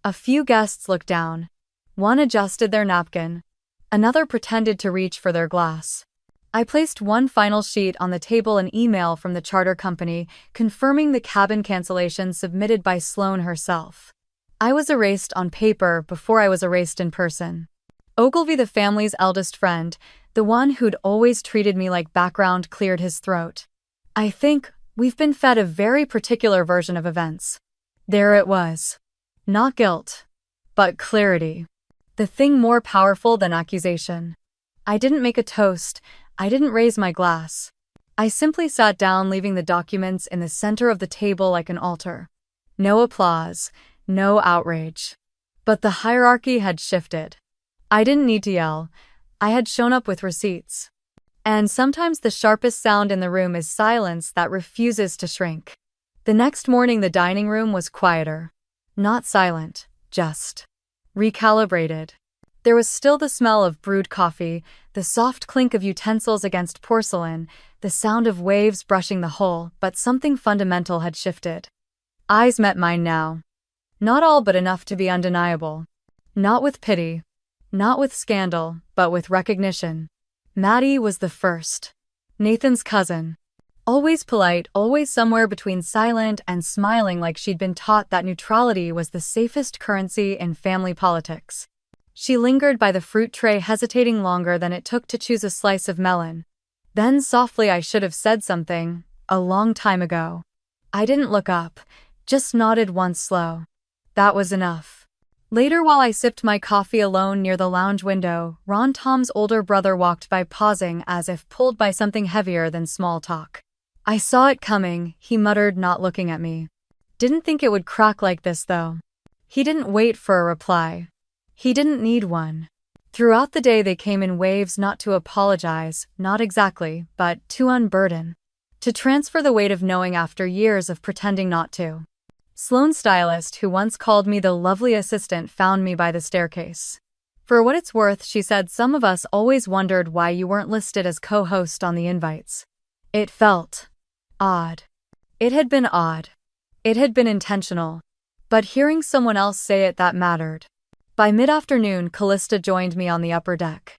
A few guests looked down. One adjusted their napkin. Another pretended to reach for their glass. I placed one final sheet on the table, an email from the charter company confirming the cabin cancellation submitted by Sloane herself. I was erased on paper before I was erased in person. Ogilvy, the family's eldest friend, the one who'd always treated me like background, cleared his throat. I think we've been fed a very particular version of events. There it was. Not guilt, but clarity. The thing more powerful than accusation. I didn't make a toast. I didn't raise my glass. I simply sat down, leaving the documents in the center of the table like an altar. No applause, no outrage. But the hierarchy had shifted. I didn't need to yell. I had shown up with receipts. And sometimes the sharpest sound in the room is silence that refuses to shrink. The next morning the dining room was quieter. Not silent, just recalibrated. There was still the smell of brewed coffee, the soft clink of utensils against porcelain, the sound of waves brushing the hull, but something fundamental had shifted. Eyes met mine now. Not all, but enough to be undeniable. Not with pity. Not with scandal, but with recognition. Maddie was the first. Nathan's cousin. Always polite, always somewhere between silent and smiling, like she'd been taught that neutrality was the safest currency in family politics. She lingered by the fruit tray, hesitating longer than it took to choose a slice of melon. Then softly, I should have said something, a long time ago. I didn't look up, just nodded once slow. That was enough. Later, while I sipped my coffee alone near the lounge window, Ron, Tom's older brother, walked by, pausing as if pulled by something heavier than small talk. I saw it coming, he muttered, not looking at me. Didn't think it would crack like this, though. He didn't wait for a reply. He didn't need one. Throughout the day they came in waves, not to apologize, not exactly, but to unburden. To transfer the weight of knowing after years of pretending not to. Sloane's stylist, who once called me the lovely assistant, found me by the staircase. For what it's worth, she said, some of us always wondered why you weren't listed as co-host on the invites. It felt odd. It had been odd. It had been intentional. But hearing someone else say it, that mattered. By mid-afternoon, Callista joined me on the upper deck.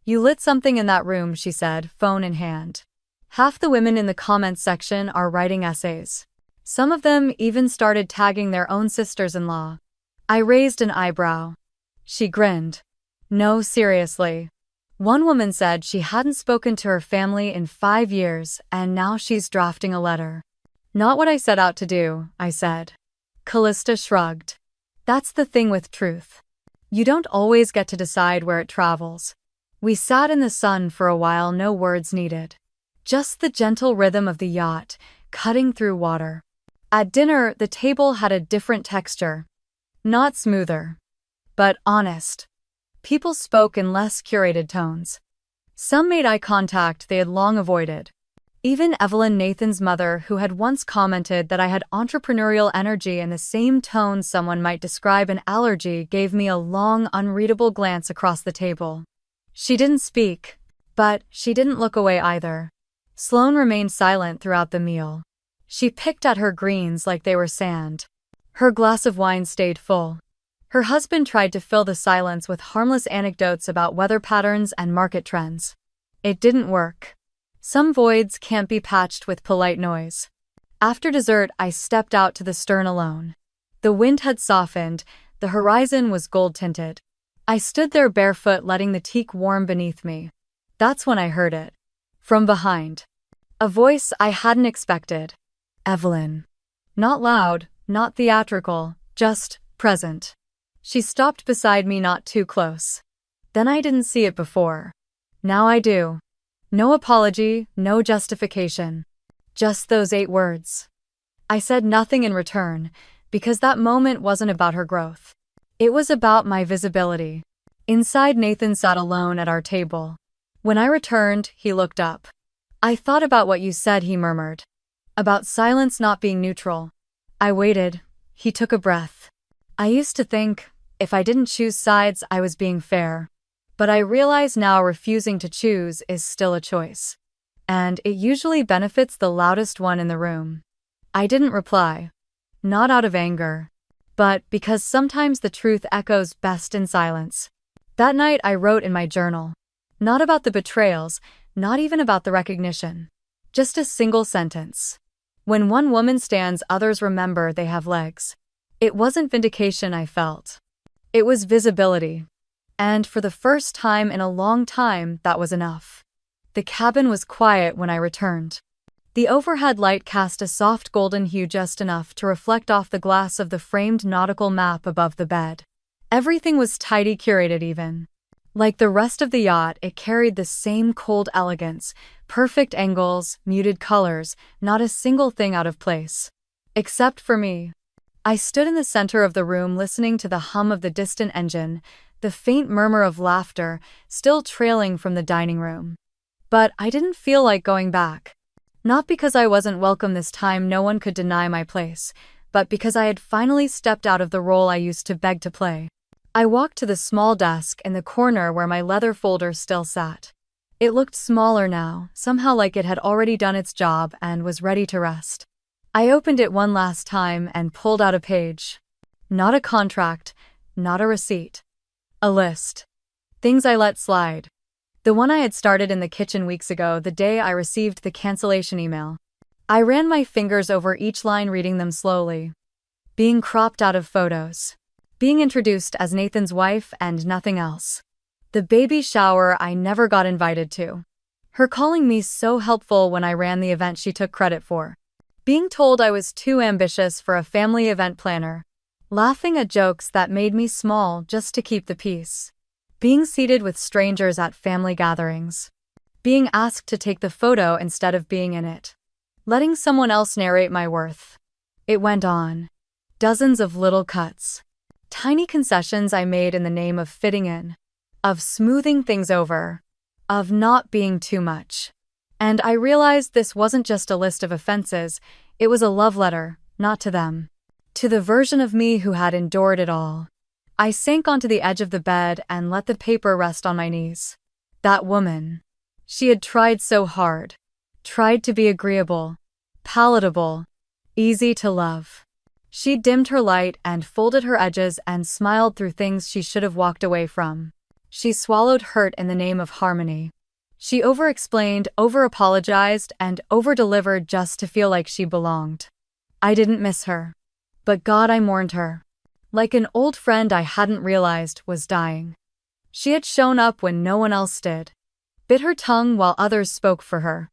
You lit something in that room, she said, phone in hand. Half the women in the comments section are writing essays. Some of them even started tagging their own sisters-in-law. I raised an eyebrow. She grinned. No, seriously. One woman said she hadn't spoken to her family in 5 years, and now she's drafting a letter. Not what I set out to do, I said. Callista shrugged. That's the thing with truth. You don't always get to decide where it travels. We sat in the sun for a while, no words needed. Just the gentle rhythm of the yacht, cutting through water. At dinner, the table had a different texture. Not smoother. but honest. People spoke in less curated tones. Some made eye contact they had long avoided. Even Evelyn, Nathan's mother, who had once commented that I had entrepreneurial energy in the same tone someone might describe an allergy, gave me a long, unreadable glance across the table. She didn't speak, but she didn't look away either. Sloane remained silent throughout the meal. She picked at her greens like they were sand. Her glass of wine stayed full. Her husband tried to fill the silence with harmless anecdotes about weather patterns and market trends. It didn't work. Some voids can't be patched with polite noise. After dessert, I stepped out to the stern alone. The wind had softened, the horizon was gold-tinted. I stood there barefoot, letting the teak warm beneath me. That's when I heard it. From behind. A voice I hadn't expected. Evelyn. Not loud, not theatrical, just present. She stopped beside me, not too close. Then I didn't see it before. Now I do. No apology, no justification. Just those 8 words. I said nothing in return, because that moment wasn't about her growth. It was about my visibility. Inside, Nathan sat alone at our table. When I returned, he looked up. I thought about what you said, he murmured. About silence not being neutral. I waited. He took a breath. I used to think, if I didn't choose sides, I was being fair. But I realize now refusing to choose is still a choice. And it usually benefits the loudest one in the room. I didn't reply. Not out of anger. But because sometimes the truth echoes best in silence. That night I wrote in my journal. Not about the betrayals, not even about the recognition. Just a single sentence. When one woman stands, others remember they have legs. It wasn't vindication I felt. It was visibility. And for the first time in a long time, that was enough. The cabin was quiet when I returned. The overhead light cast a soft golden hue, just enough to reflect off the glass of the framed nautical map above the bed. Everything was tidy, curated even. Like the rest of the yacht, it carried the same cold elegance, perfect angles, muted colors, not a single thing out of place. Except for me. I stood in the center of the room, listening to the hum of the distant engine, the faint murmur of laughter still trailing from the dining room. But I didn't feel like going back. Not because I wasn't welcome this time, no one could deny my place, but because I had finally stepped out of the role I used to beg to play. I walked to the small desk in the corner where my leather folder still sat. It looked smaller now, somehow like it had already done its job and was ready to rest. I opened it one last time and pulled out a page. Not a contract, not a receipt. A list. Things I let slide. The one I had started in the kitchen weeks ago, the day I received the cancellation email. I ran my fingers over each line, reading them slowly. Being cropped out of photos. Being introduced as Nathan's wife and nothing else. The baby shower I never got invited to. Her calling me so helpful when I ran the event she took credit for. Being told I was too ambitious for a family event planner. Laughing at jokes that made me small just to keep the peace. Being seated with strangers at family gatherings. Being asked to take the photo instead of being in it. Letting someone else narrate my worth. It went on. Dozens of little cuts. Tiny concessions I made in the name of fitting in. Of smoothing things over. Of not being too much. And I realized this wasn't just a list of offenses, it was a love letter, not to them. To the version of me who had endured it all. I sank onto the edge of the bed and let the paper rest on my knees. That woman. She had tried so hard. Tried to be agreeable. Palatable. Easy to love. She dimmed her light and folded her edges and smiled through things she should have walked away from. She swallowed hurt in the name of harmony. She over-explained, over-apologized, and over-delivered just to feel like she belonged. I didn't miss her. But God, I mourned her. Like an old friend I hadn't realized was dying. She had shown up when no one else did. Bit her tongue while others spoke for her.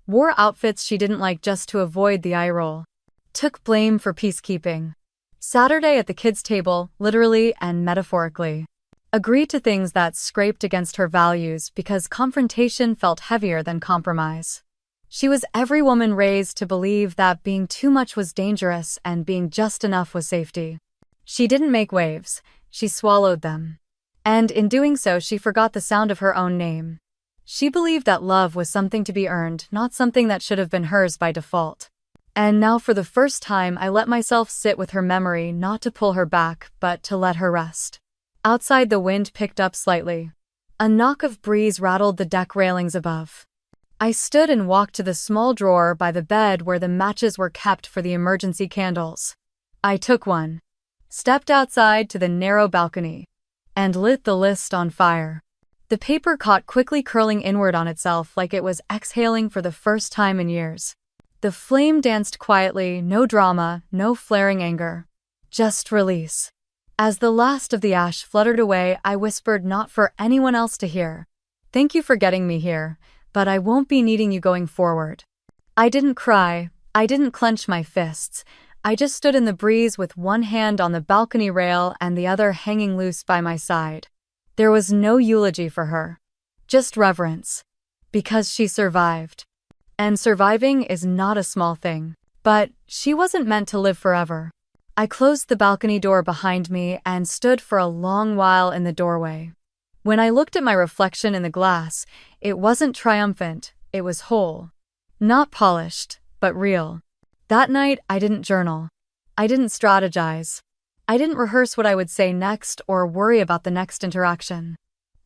Wore outfits she didn't like just to avoid the eye roll. Took blame for peacekeeping. Saturday at the kids' table, literally and metaphorically. Agreed to things that scraped against her values because confrontation felt heavier than compromise. She was every woman raised to believe that being too much was dangerous and being just enough was safety. She didn't make waves. she swallowed them. And in doing so, she forgot the sound of her own name. She believed that love was something to be earned, not something that should have been hers by default. And now for the first time, I let myself sit with her memory, not to pull her back, but to let her rest. Outside, the wind picked up slightly. A knock of breeze rattled the deck railings above. I stood and walked to the small drawer by the bed where the matches were kept for the emergency candles. I took one, stepped outside to the narrow balcony, and lit the list on fire. The paper caught quickly, curling inward on itself like it was exhaling for the first time in years. The flame danced quietly, no drama, no flaring anger. Just release. As the last of the ash fluttered away, I whispered, not for anyone else to hear, "Thank you for getting me here, but I won't be needing you going forward." I didn't cry, I didn't clench my fists. I just stood in the breeze with one hand on the balcony rail and the other hanging loose by my side. There was no eulogy for her, just reverence. Because she survived. And surviving is not a small thing. But she wasn't meant to live forever. I closed the balcony door behind me and stood for a long while in the doorway. When I looked at my reflection in the glass, it wasn't triumphant, it was whole. Not polished, but real. That night, I didn't journal. I didn't strategize. I didn't rehearse what I would say next or worry about the next interaction.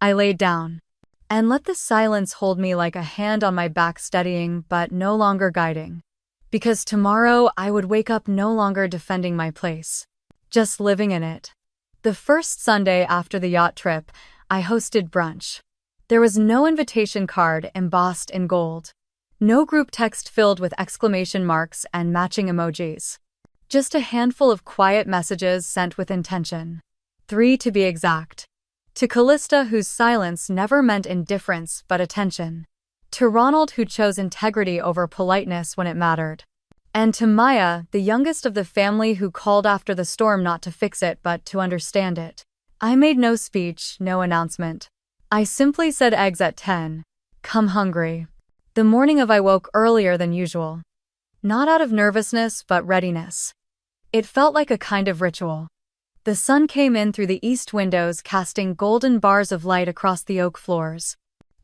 I laid down and let the silence hold me like a hand on my back, steadying but no longer guiding. Because tomorrow I would wake up no longer defending my place, just living in it. The first Sunday after the yacht trip, I hosted brunch. There was no invitation card embossed in gold. No group text filled with exclamation marks and matching emojis. Just a handful of quiet messages sent with intention. 3 to be exact. To Callista, whose silence never meant indifference but attention. To Ronald, who chose integrity over politeness when it mattered. And to Maya, the youngest of the family, who called after the storm not to fix it but to understand it. I made no speech, no announcement. I simply said eggs at 10. Come hungry. The morning of I woke earlier than usual. Not out of nervousness but readiness. It felt like a kind of ritual. The sun came in through the east windows, casting golden bars of light across the oak floors.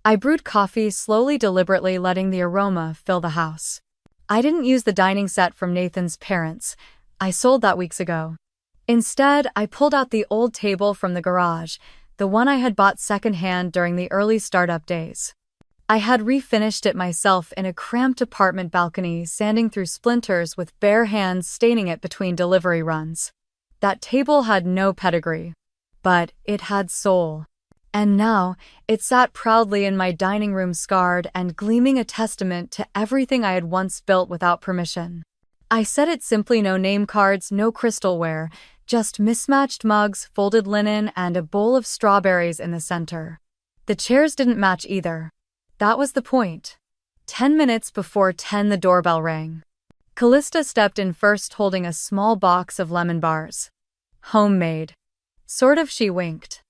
I brewed coffee slowly, deliberately, letting the aroma fill the house. I didn't use the dining set from Nathan's parents. I sold that weeks ago. Instead, I pulled out the old table from the garage, the one I had bought secondhand during the early startup days. I had refinished it myself in a cramped apartment balcony, sanding through splinters with bare hands, staining it between delivery runs. That table had no pedigree, but it had soul. And now, it sat proudly in my dining room, scarred and gleaming, a testament to everything I had once built without permission. I said it simply: no name cards, no crystalware, just mismatched mugs, folded linen, and a bowl of strawberries in the center. The chairs didn't match either. That was the point. 10 minutes before 10, the doorbell rang. Callista stepped in first, holding a small box of lemon bars. Homemade. Sort of, she winked.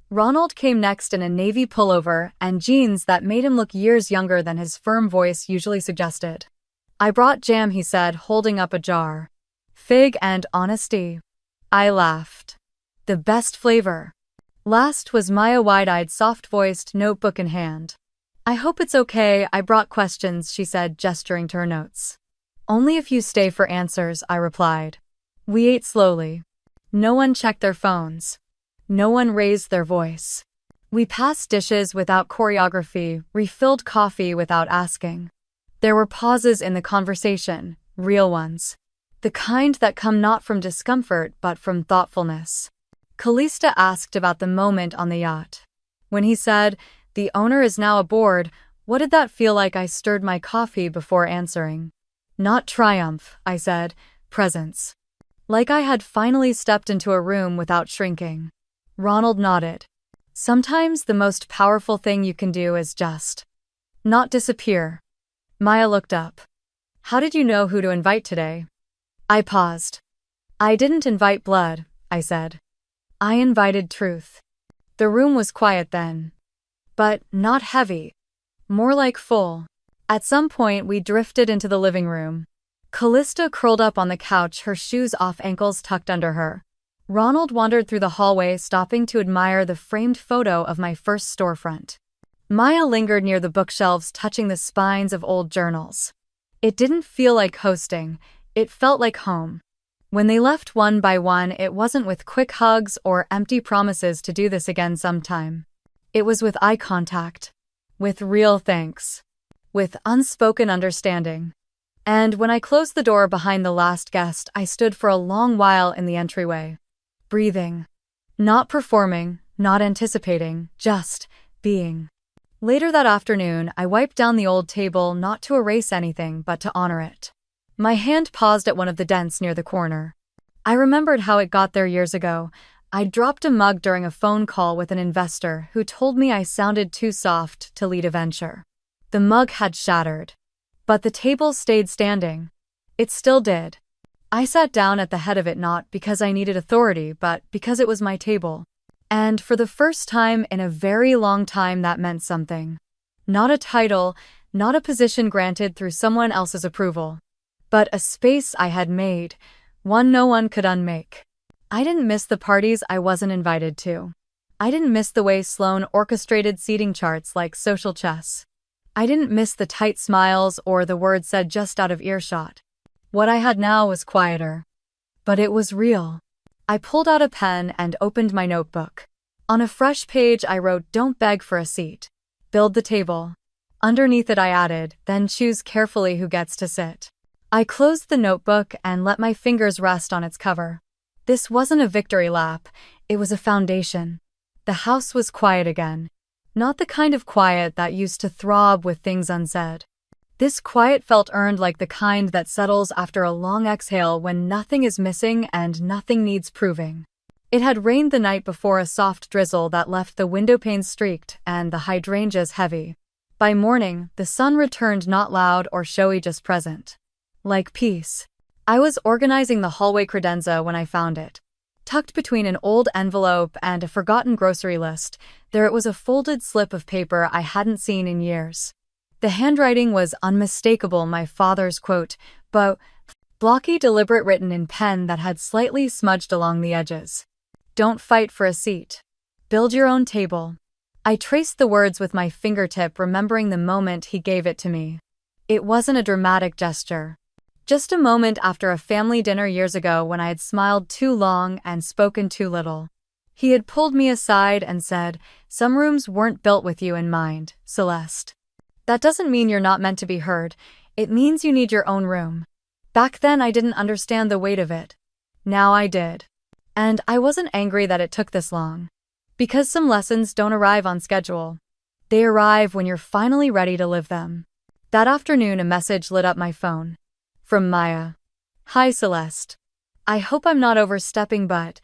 Ronald came next in a navy pullover and jeans that made him look years younger than his firm voice usually suggested. I brought jam, he said, holding up a jar. Fig and honesty. I laughed. The best flavor. Last was Maya, wide-eyed, soft-voiced, notebook in hand. I hope it's okay, I brought questions, she said, gesturing to her notes. Only if you stay for answers, I replied. We ate slowly. No one checked their phones. No one raised their voice. We passed dishes without choreography, refilled coffee without asking. There were pauses in the conversation, real ones. The kind that come not from discomfort but from thoughtfulness. Callista asked about the moment on the yacht. When he said, "The owner is now aboard," what did that feel like? I stirred my coffee before answering. Not triumph, I said, presence. Like I had finally stepped into a room without shrinking. Ronald nodded. Sometimes the most powerful thing you can do is just not disappear. Maya looked up. How did you know who to invite today? I paused. I didn't invite blood, I said. I invited truth. The room was quiet then. But not heavy. More like full. At some point we drifted into the living room. Callista curled up on the couch, her shoes off, ankles tucked under her. Ronald wandered through the hallway, stopping to admire the framed photo of my first storefront. Maya lingered near the bookshelves, touching the spines of old journals. It didn't feel like hosting, it felt like home. When they left one by one, it wasn't with quick hugs or empty promises to do this again sometime. It was with eye contact, with real thanks, with unspoken understanding. And when I closed the door behind the last guest, I stood for a long while in the entryway, breathing, not performing, not anticipating, just being. Later that afternoon, I wiped down the old table, not to erase anything but to honor it. My hand paused at one of the dents near the corner. I remembered how it got there years ago. I dropped a mug during a phone call with an investor who told me I sounded too soft to lead a venture. The mug had shattered. But the table stayed standing. It still did. I sat down at the head of it not because I needed authority, but because it was my table. And for the first time in a very long time, that meant something. Not a title, not a position granted through someone else's approval, but a space I had made, one no one could unmake. I didn't miss the parties I wasn't invited to. I didn't miss the way Sloan orchestrated seating charts like social chess. I didn't miss the tight smiles or the words said just out of earshot. What I had now was quieter. But it was real. I pulled out a pen and opened my notebook. On a fresh page I wrote, "Don't beg for a seat. Build the table." Underneath it I added, "Then choose carefully who gets to sit." I closed the notebook and let my fingers rest on its cover. This wasn't a victory lap, it was a foundation. The house was quiet again. Not the kind of quiet that used to throb with things unsaid. This quiet felt earned, like the kind that settles after a long exhale when nothing is missing and nothing needs proving. It had rained the night before, a soft drizzle that left the windowpanes streaked and the hydrangeas heavy. By morning, the sun returned, not loud or showy, just present. Like peace. I was organizing the hallway credenza when I found it. Tucked between an old envelope and a forgotten grocery list, there it was, a folded slip of paper I hadn't seen in years. The handwriting was unmistakable, my father's quote, but blocky, deliberate, written in pen that had slightly smudged along the edges. "Don't fight for a seat. Build your own table." I traced the words with my fingertip, remembering the moment he gave it to me. It wasn't a dramatic gesture. Just a moment after a family dinner years ago when I had smiled too long and spoken too little. He had pulled me aside and said, "Some rooms weren't built with you in mind, Celeste. That doesn't mean you're not meant to be heard, it means you need your own room." Back then I didn't understand the weight of it. Now I did. And I wasn't angry that it took this long. Because some lessons don't arrive on schedule. They arrive when you're finally ready to live them. That afternoon a message lit up my phone. From Maya. "Hi Celeste. I hope I'm not overstepping, but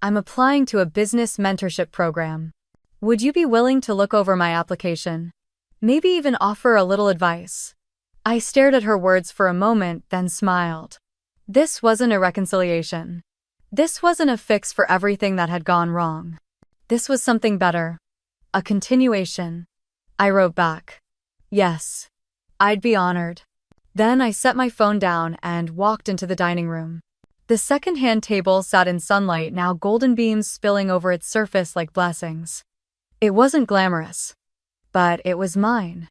I'm applying to a business mentorship program. Would you be willing to look over my application? Maybe even offer a little advice?" I stared at her words for a moment, then smiled. This wasn't a reconciliation. This wasn't a fix for everything that had gone wrong. This was something better. A continuation. I wrote back, "Yes. I'd be honored." Then I set my phone down and walked into the dining room. The second-hand table sat in sunlight, now golden beams spilling over its surface like blessings. It wasn't glamorous, but it was mine.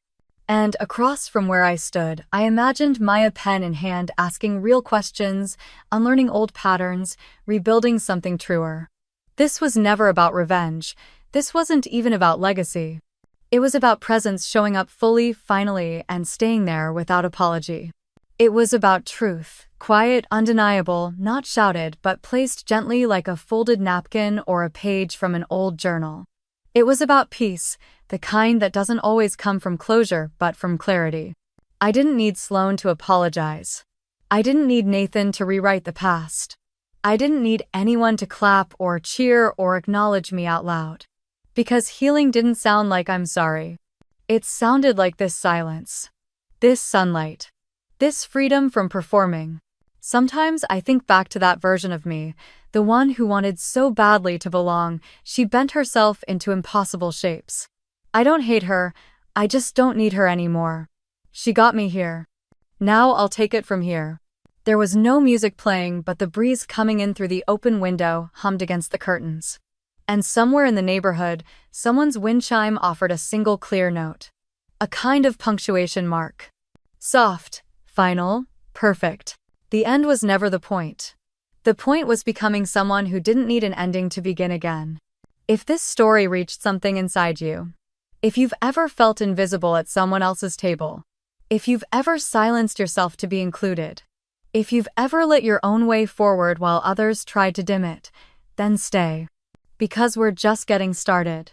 And across from where I stood, I imagined Maya, pen in hand, asking real questions, unlearning old patterns, rebuilding something truer. This was never about revenge. This wasn't even about legacy. It was about presence, showing up fully, finally, and staying there without apology. It was about truth, quiet, undeniable, not shouted, but placed gently like a folded napkin or a page from an old journal. It was about peace, the kind that doesn't always come from closure, but from clarity. I didn't need Sloan to apologize. I didn't need Nathan to rewrite the past. I didn't need anyone to clap or cheer or acknowledge me out loud. Because healing didn't sound like "I'm sorry." It sounded like this silence. This sunlight. This freedom from performing. Sometimes I think back to that version of me, the one who wanted so badly to belong, she bent herself into impossible shapes. I don't hate her, I just don't need her anymore. She got me here. Now I'll take it from here. There was no music playing, but the breeze coming in through the open window hummed against the curtains. And somewhere in the neighborhood, someone's wind chime offered a single clear note. A kind of punctuation mark. Soft, final, perfect. The end was never the point. The point was becoming someone who didn't need an ending to begin again. If this story reached something inside you, if you've ever felt invisible at someone else's table, if you've ever silenced yourself to be included, if you've ever lit your own way forward while others tried to dim it, then stay. Because we're just getting started.